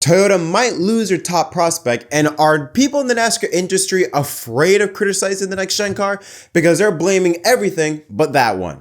Toyota might lose their top prospect, and are people in the NASCAR industry afraid of criticizing the next gen car? Because they're blaming everything but that one.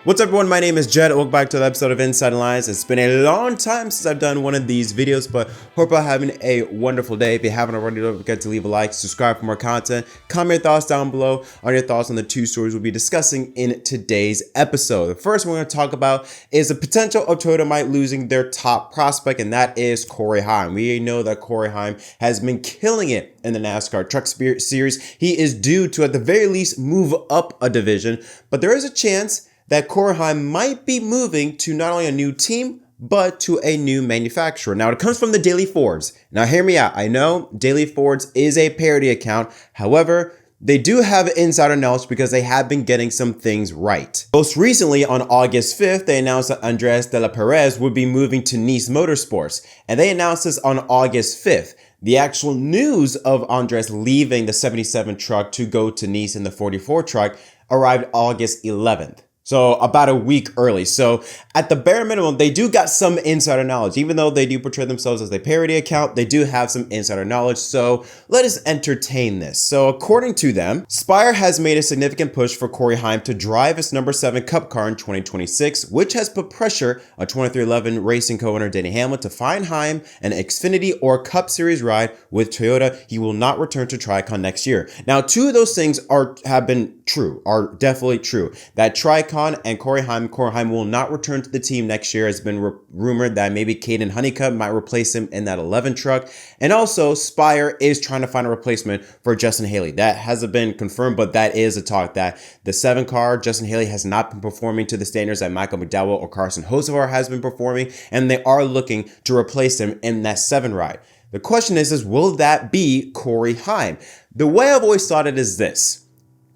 What's up everyone, my name is Jett. Welcome back to another episode of Inside Alliance. It's been a long time since I've done one of these videos, but hope you're having a wonderful day. If you haven't already, don't forget to leave a like, subscribe for more content, comment your thoughts down below on your thoughts on the two stories we'll be discussing in today's episode. The first one we're going to talk about is the potential of Toyota might losing their top prospect, and that is Heim. We know that Heim has been killing it in the NASCAR Truck Series. He is due to, at the very least, move up a division, but there is a chance that Heim might be moving to not only a new team, but to a new manufacturer. Now, it comes from the Daily Fords. Now, hear me out. I know Daily Fords is a parody account. However, they do have insider knowledge because they have been getting some things right. Most recently, on August 5th, they announced that Andres de la Perez would be moving to Nice Motorsports. And they announced this on August 5th. The actual news of Andres leaving the 77 truck to go to Nice in the 44 truck arrived August 11th. So about a week early. So at the bare minimum, they do got some insider knowledge. Even though they do portray themselves as a parody account, they do have some insider knowledge. So let us entertain this. So according to them, Spire has made a significant push for Heim to drive its number 7 Cup car in 2026, which has put pressure on 2311 Racing co-owner Denny Hamlin to find Heim an Xfinity or Cup Series ride with Toyota. He will not return to Tricon next year. Now, two of those things have been true, are definitely true. That Tricon and Heim will not return to the team next year. It's been rumored that maybe Caden Honeycutt might replace him in that 11 truck. And also, Spire is trying to find a replacement for Justin Haley. That hasn't been confirmed, but that is a talk that the 7 car, Justin Haley, has not been performing to the standards that Michael McDowell or Carson Hocevar has been performing, and they are looking to replace him in that 7 ride. The question is will that be Heim? The way I've always thought it is this.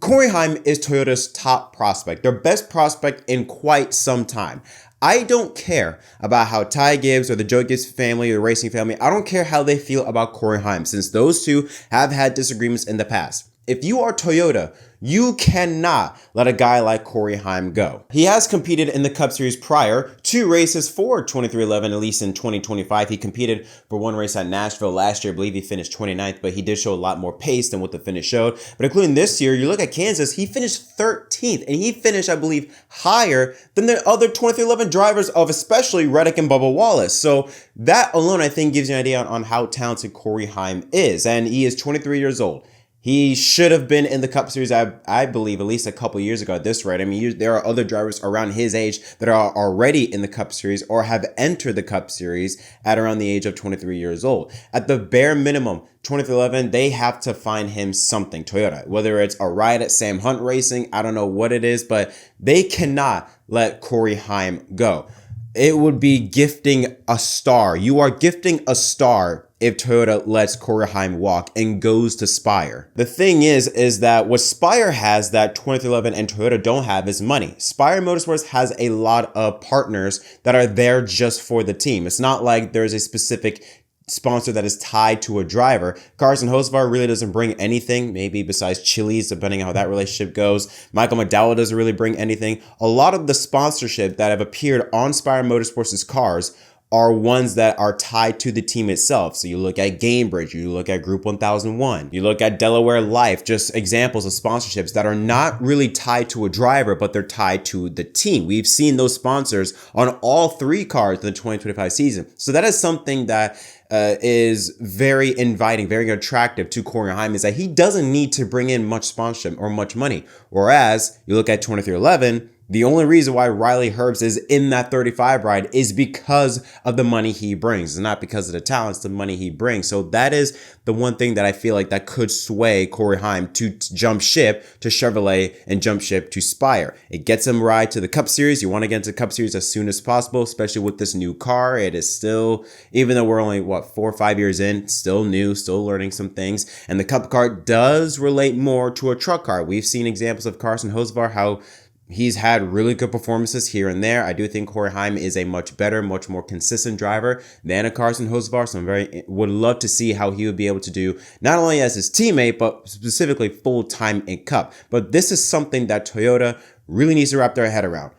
Heim is Toyota's top prospect, their best prospect in quite some time. I don't care about how Ty Gibbs or the Joe Gibbs family or the racing family, I don't care how they feel about Heim, since those two have had disagreements in the past. If you are Toyota, you cannot let a guy like Heim go. He has competed in the Cup Series prior, 2 races for 2311, at least in 2025. He competed for 1 race at Nashville last year. I believe he finished 29th, but he did show a lot more pace than what the finish showed. But including this year, you look at Kansas, he finished 13th, and he finished, I believe, higher than the other 2311 drivers of especially Reddick and Bubba Wallace. So that alone, I think, gives you an idea on how talented Heim is. And he is 23 years old. He should have been in the Cup Series, I believe, at least a couple years ago at this rate. I mean, there are other drivers around his age that are already in the Cup Series or have entered the Cup Series at around the age of 23 years old. At the bare minimum, 2311, they have to find him something, Toyota. Whether it's a ride at Sam Hunt Racing, I don't know what it is, but they cannot let Heim go. It would be gifting a star. You are gifting a star if Toyota lets Heim walk and goes to Spire. The thing is that what Spire has that 2311 and Toyota don't have is money. Spire Motorsports has a lot of partners that are there just for the team. It's not like there's a specific sponsor that is tied to a driver. Carson Hocevar really doesn't bring anything, maybe besides Chili's, depending on how that relationship goes. Michael McDowell doesn't really bring anything. A lot of the sponsorship that have appeared on Spire Motorsports' cars are ones that are tied to the team itself. So you look at Gamebridge, you look at Group 1001, you look at Delaware Life, just examples of sponsorships that are not really tied to a driver, but they're tied to the team. We've seen those sponsors on all 3 cars in the 2025 season. So that is something that is very inviting, very attractive to Heim, is that he doesn't need to bring in much sponsorship or much money. Whereas you look at 2311, the only reason why Riley Herbst is in that 35 ride is because of the money he brings. It's not because of the talents, the money he brings. So that is the one thing that I feel like that could sway Heim to jump ship to Chevrolet and jump ship to Spire. It gets him a ride to the Cup Series. You want to get into the Cup Series as soon as possible, especially with this new car. It is still, even though we're only, 4 or 5 years in, still new, still learning some things. And the Cup car does relate more to a truck car. We've seen examples of Carson Hocevar, how he's had really good performances here and there. I do think Heim is a much better, much more consistent driver than a Carson Hocevar. So would love to see how he would be able to do not only as his teammate, but specifically full time in Cup. But this is something that Toyota really needs to wrap their head around.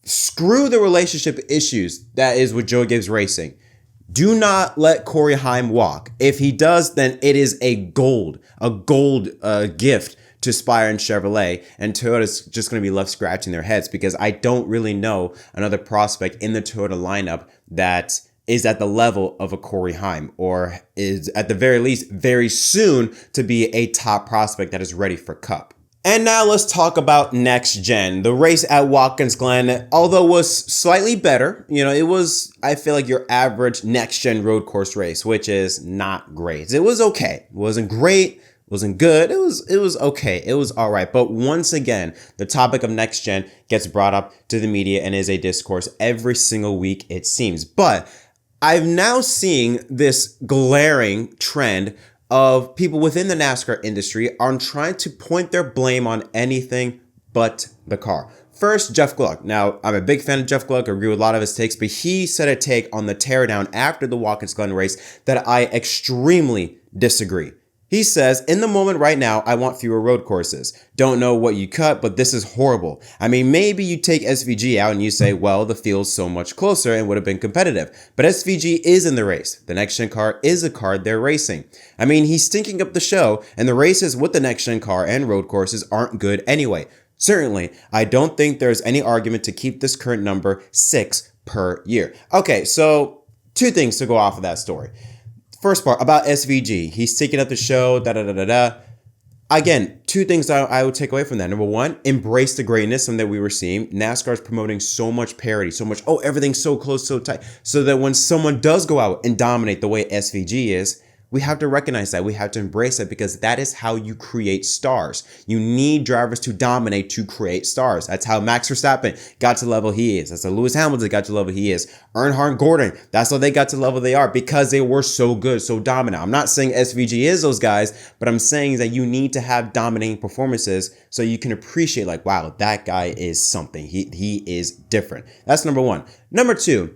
Screw the relationship issues that is with Joe Gibbs Racing. Do not let Corey Heim walk. If he does, then it is a gold gift to Spire and Chevrolet, and Toyota's just going to be left scratching their heads because I don't really know another prospect in the Toyota lineup that is at the level of a Corey Heim, or is at the very least very soon to be a top prospect that is ready for Cup. And now let's talk about next gen. The race at Watkins Glen, although was slightly better, it was, I feel like, your average next gen road course race, which is not great. It was okay. It wasn't great. Wasn't good. It was okay. It was all right. But once again, the topic of next gen gets brought up to the media and is a discourse every single week, it seems. But I'm now seeing this glaring trend of people within the NASCAR industry on trying to point their blame on anything but the car. First, Jeff Gluck. Now, I'm a big fan of Jeff Gluck. I agree with a lot of his takes, but he said a take on the teardown after the Watkins Glen race that I extremely disagree. He says, in the moment right now, I want fewer road courses. Don't know what you cut, but this is horrible. I mean, maybe you take SVG out and you say, well, the field's so much closer and would have been competitive. But SVG is in the race. The next-gen car is a car they're racing. I mean, he's stinking up the show, and the races with the next-gen car and road courses aren't good anyway. Certainly, I don't think there's any argument to keep this current number 6 per year. Okay, so 2 things to go off of that story. First part about SVG, he's taking up the show, Again, 2 things that I would take away from that. Number 1, embrace the greatness that we were seeing. NASCAR is promoting so much parity, so much, everything's so close, so tight. So that when someone does go out and dominate the way SVG is, we have to recognize that. We have to embrace it because that is how you create stars. You need drivers to dominate to create stars. That's how Max Verstappen got to the level he is. That's how Lewis Hamilton got to the level he is. Earnhardt, Gordon, that's how they got to the level they are because they were so good, so dominant. I'm not saying SVG is those guys, but I'm saying that you need to have dominating performances so you can appreciate like, wow, that guy is something. He is different. That's number 1. Number 2,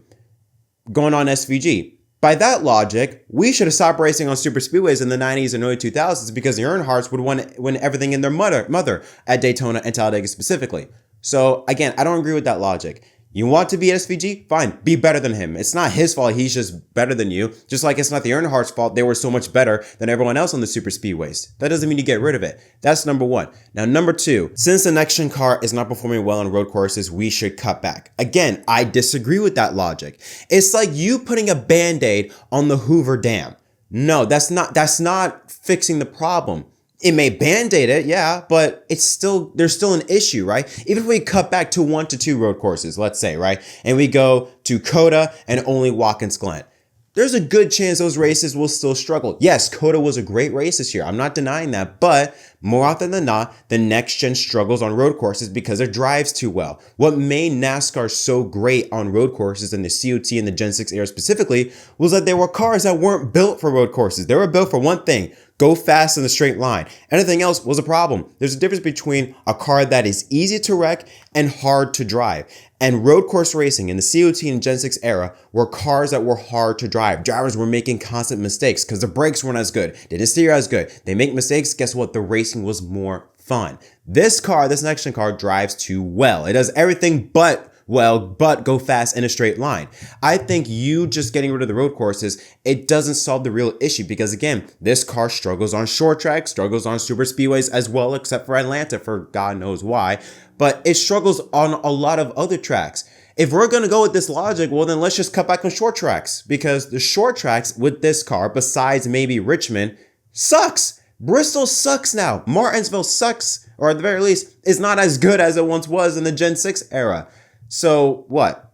going on SVG. By that logic, we should have stopped racing on super speedways in the 90s and early 2000s because the Earnhardts would win everything in their mother at Daytona and Talladega specifically. So again, I don't agree with that logic. You want to be at SVG? Fine, be better than him. It's not his fault he's just better than you. Just like it's not the Earnhardt's fault they were so much better than everyone else on the super speedways. That doesn't mean you get rid of it. That's number 1. Now, number 2, since the next-gen car is not performing well on road courses, we should cut back. Again, I disagree with that logic. It's like you putting a Band-Aid on the Hoover Dam. No, that's not fixing the problem. It may band-aid it, yeah, but there's still an issue, right? Even if we cut back to 1 to 2 road courses, let's say, right? And we go to COTA and only Watkins Glen. There's a good chance those races will still struggle. Yes, COTA was a great race this year. I'm not denying that, but more often than not, the next gen struggles on road courses because it drives too well. What made NASCAR so great on road courses in the COT and the Gen 6 era specifically was that there were cars that weren't built for road courses. They were built for one thing: go fast in a straight line. Anything else was a problem. There's a difference between a car that is easy to wreck and hard to drive. And road course racing in the COT and Gen 6 era were cars that were hard to drive. Drivers were making constant mistakes because the brakes weren't as good. They didn't steer as good. They make mistakes. Guess what? The racing was more fun. This next gen car drives too well. It does everything but go fast in a straight line. I think you just getting rid of the road courses, it doesn't solve the real issue because, again, this car struggles on short tracks, struggles on super speedways as well, except for Atlanta for God knows why, but it struggles on a lot of other tracks. If we're going to go with this logic, well, then let's just cut back on short tracks because the short tracks with this car, besides maybe Richmond, sucks. Bristol sucks now. Martinsville sucks, or at the very least, is not as good as it once was in the Gen 6 era. So what?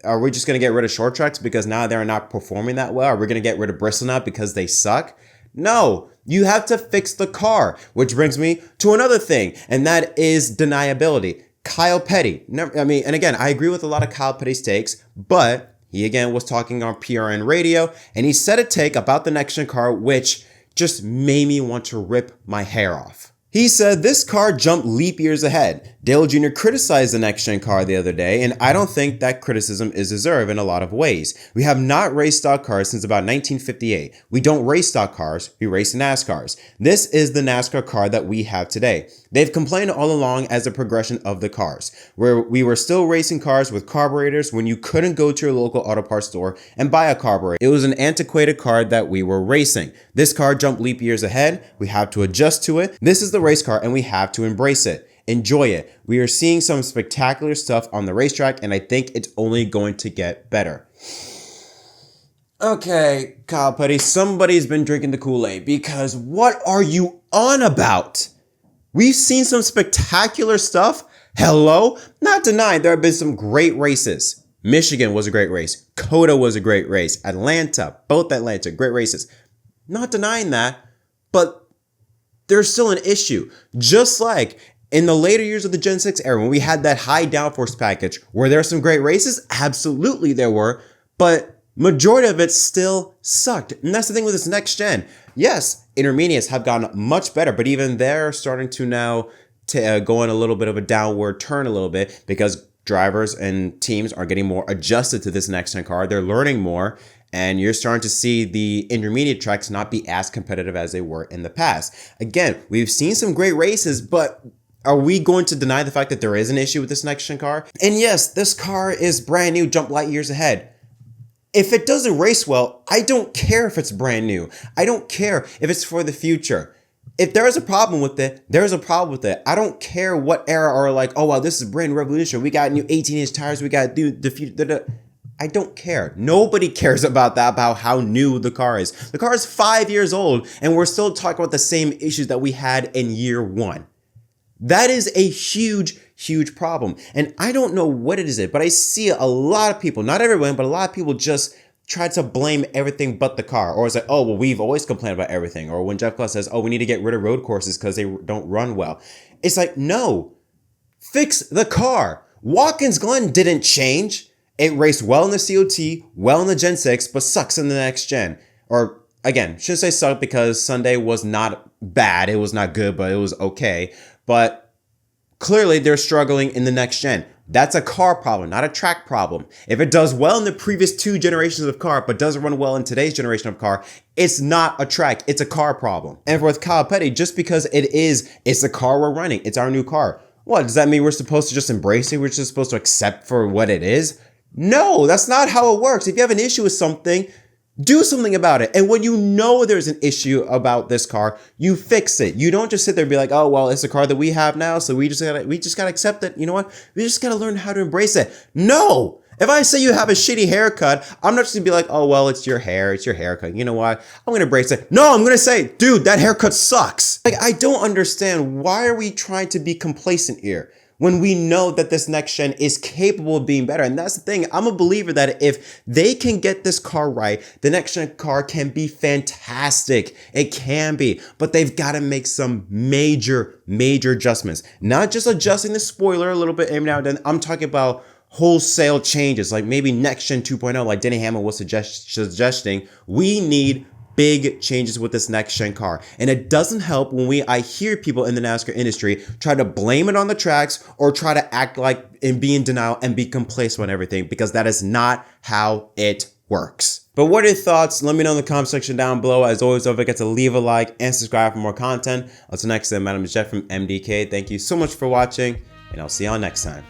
Are we just going to get rid of short tracks because now they're not performing that well? Are we going to get rid of Bristol now because they suck? No, you have to fix the car, which brings me to another thing, and that is deniability. Kyle Petty. And again, I agree with a lot of Kyle Petty's takes, but he again was talking on PRN radio, and he said a take about the next gen car, which just made me want to rip my hair off. He said this car jumped leap years ahead. Dale Jr. criticized the next-gen car the other day, and I don't think that criticism is deserved in a lot of ways. We have not raced stock cars since about 1958. We don't race stock cars, we race NASCARs. This is the NASCAR car that we have today. They've complained all along as a progression of the cars, where we were still racing cars with carburetors when you couldn't go to your local auto parts store and buy a carburetor. It was an antiquated car that we were racing. This car jumped leap years ahead. We have to adjust to it. This is the race car and we have to embrace it. Enjoy it. We are seeing some spectacular stuff on the racetrack and I think it's only going to get better. Okay, Kyle Petty, somebody's been drinking the Kool-Aid because what are you on about? We've seen some spectacular stuff. Hello? Not denying there have been some great races. Michigan was a great race. Coda was a great race. Atlanta, both Atlanta, great races. Not denying that, but there's still an issue. Just like in the later years of the Gen 6 era, when we had that high downforce package, were there some great races? Absolutely there were, but majority of it still sucked. And that's the thing with this next gen. Yes, intermediates have gotten much better, but even they're starting to now go in a little bit of a downward turn a little bit because drivers and teams are getting more adjusted to this next gen car. They're learning more. And you're starting to see the intermediate tracks not be as competitive as they were in the past. Again, we've seen some great races, but are we going to deny the fact that there is an issue with this next-gen car? And yes, this car is brand new, jump light years ahead. If it doesn't race well, I don't care if it's brand new. I don't care if it's for the future. If there is a problem with it, there's a problem with it. I don't care what era or like, oh, wow, this is brand new revolution. We got new 18-inch tires. We got the future. I don't care. Nobody cares about that, about how new the car is. The car is 5 years old, and we're still talking about the same issues that we had in year one. That is a huge, huge problem. And I don't know what it is, but I see a lot of people, not everyone, but a lot of people just try to blame everything but the car. Or it's like, oh, well, we've always complained about everything. Or when Jeff Gluck says, oh, we need to get rid of road courses because they don't run well. It's like, no, fix the car. Watkins Glen didn't change. It raced well in the COT, well in the Gen 6, but sucks in the next gen. Or again, shouldn't say suck because Sunday was not bad. It was not good, but it was okay. But clearly they're struggling in the next gen. That's a car problem, not a track problem. If it does well in the previous two generations of car, but doesn't run well in today's generation of car, it's not a track, it's a car problem. And with Kyle Petty, just because it's the car we're running, it's our new car. What, does that mean we're supposed to just embrace it? We're just supposed to accept for what it is? No, that's not how it works. If you have an issue with something, do something about it. And when you know there's an issue about this car, you fix it. You don't just sit there and be like, oh, well, it's the car that we have now, so we just gotta accept it. You know what? We just gotta learn how to embrace it. No! If I say you have a shitty haircut, I'm not just gonna be like, oh, well, it's your hair, it's your haircut. You know what? I'm gonna embrace it. No, I'm gonna say, dude, that haircut sucks. Like, I don't understand. Why are we trying to be complacent here when we know that this next gen is capable of being better? And that's the thing. I'm a believer that if they can get this car right, the next gen car can be fantastic. It can be, but they've got to make some major adjustments. Not just adjusting the spoiler a little bit every now and then. I'm talking about wholesale changes, like maybe next gen 2.0, like Denny Hamlin was suggesting. We need big changes with this next gen car. And it doesn't help when I hear people in the NASCAR industry try to blame it on the tracks or try to act like and be in denial and be complacent on everything, because that is not how it works. But what are your thoughts? Let me know in the comment section down below. As always, don't forget to leave a like and subscribe for more content. Until next time, my name is Jett from MDK. Thank you so much for watching, and I'll see y'all next time.